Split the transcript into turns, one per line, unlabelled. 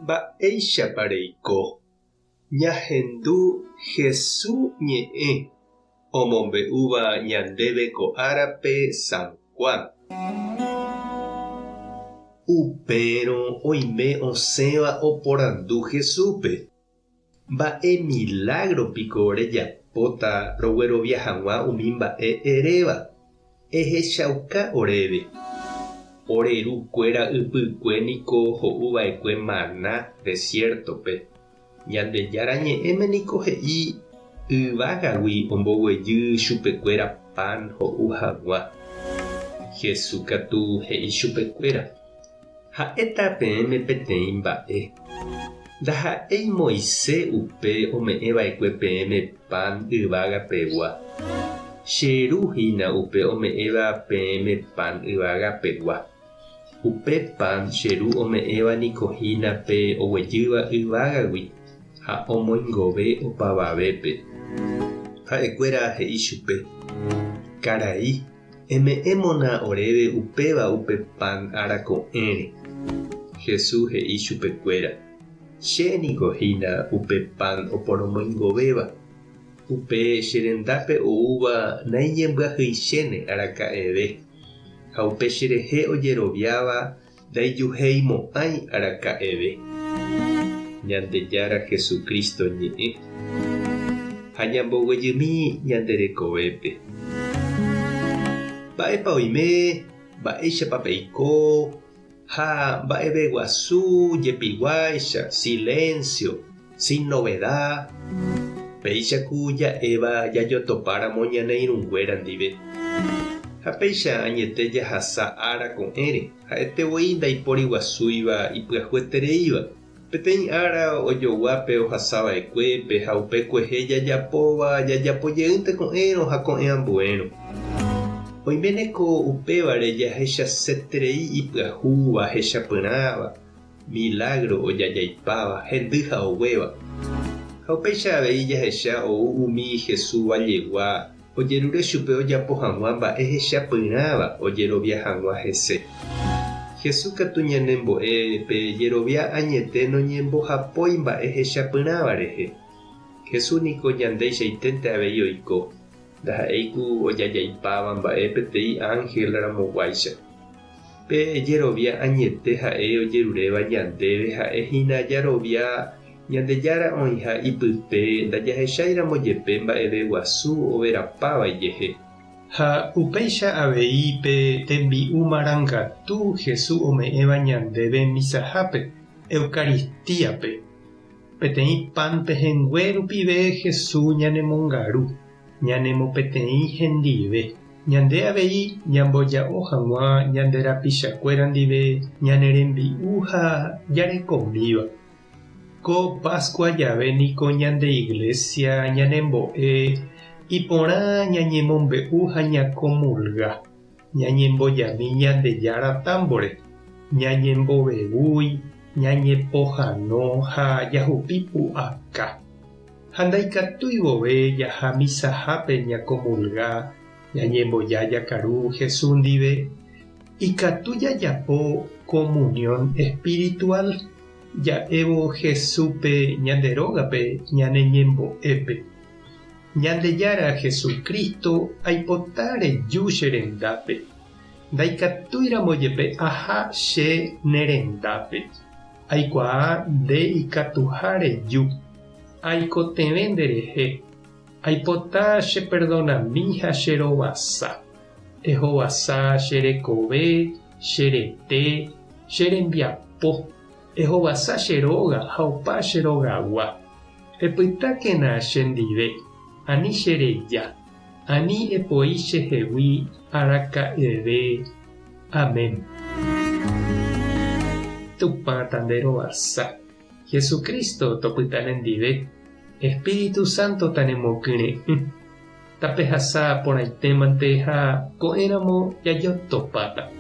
Mba'éichapa reiko. Ñahendu Jesús ñe'ẽ omombe'úva ñandéve ko árape San Juan. Upérõ oime osẽva oporandu Jesúspe. Mba'e milagropiko rejapóta roguerovia hag̃ua umi mba'e eréva. Ehechauka oréve. Orerukuéra ypykue niko ho'uva'ekue maná desiertope. Ñandejára ñe'ẽme niko he'i yvágagui omboguejy chupekuéra pan ho'u hag̃ua. Jesús katu he'i chupekuéra: ha'éta peẽme peteĩ mba'e. Ndaha'éi Moisés upe ome'ẽva'ekue peẽme pan yvagapegua. Cheruhína upe ome'ẽva peẽme pan yvagapegua. Upe pan cheru ome'ẽva niko hínape oguejýva yvágagui ha omoingove opavavépe. Ha'ekuéra he'i chupe: karai, eme'ẽmona oréve upéva upe pan arako'ẽre. Jesús he'i chupekuéra: chéniko hína upe pan oporomoingovéva. Upe cherendápe oúva nañembyahýichéne araka'eve. Ha upe cherehe ojeroviáva ndaijuhéimo'ãi araka'eve. Ñandejára Jesucristo ñe'ẽ ha ñamboguejymi ñanderekovépe. Mba'épa oime, mba'éichapa peiko, ha mba'eve guasu jepiguáicha, silencio, sin novedad. Péichaku ja'éva jajotopáramo ñane irũnguéra ndive. Ha péicha añete jahasa ára ko'ẽre, ha'etevoi ndaipóri guasúiva ipyahuetereíva. Peteĩ ára ojoguápe ohasava'ekuépe ha upe kuehe jajapojeýnte ko'ẽrõ ha ko'ẽ ambuérõ. Oiméneko upévare jahechaseterei ipyahúva hechapyrãva, milagro ojajaipáva, hendy ha oguéva. Ha upéicha avei jahecha ou umi Jesús vajegua ojerure chupe ojapo hag̃ua mba'e hechapyrãva ojerovia hag̃ua hese. Jesús katu ñanembo'épe jerovia añete noñembohapói mba'e hechapyrãva rehe. Jesús niko ñandeichaiténte avei oiko. Ndaha'éiku ojajaipáva mba'e peteĩ ángel-ramoguáicha. Pe jerovia añete ha'e ojeruréva ñandéve ha'ehína jarovia ñandejára oĩha ipype ndajahecháiramo jepe mba'eve guasu overapávaijehe. Ha upéicha avei pe tembi'u marangatu Jesús ome'ẽva ñandéve misahápe, Eucaristíape. Peteĩ pan pehẽngue rupive Jesús ñanemongaru, ñanemopeteĩ hendive. Ñande avei ñamboja'o hag̃ua ñande rapichakuéra ndive ñanerembi'u ha jarekomíva. Ko Pascua jave niko ñande iglesia ñanembo'e iporã ñañemombe'u ha ñakomulga, ñañembojami ñandejára támbore, ñañembovevúi, ñañepohãno ha jahupi pu'aka. Ha ndaikatúi vove jaha misahápe ñakomulga, ñañemboja jakaru Jesús ndive, ikatu jajapo comunión espiritual. Ja'évo Jesúspe ñanderógape ñaneñembo'épe. Ñandejára Jesucristo aipota reju che rendápe. Ndaikatúiramo jepe aha che nerendápe. Aikuaa nde ikatuha reju. Aikotevẽ nderehe. Aipota che perdonami ha cherovasa. Ehovasa cherekove, cherete, cherembiapo. Ehovasa cheróga ha opa cherogagua. Epytákena chendive, ani chereja, ani epoi chehegui araka'eve. Amén. Tupã tanderovasa. Jesucristo topyta nendive. Espíritu Santo tanemokyre'ỹ. Tapehasa porãitémante ha ko'ẽramo jajotopáta.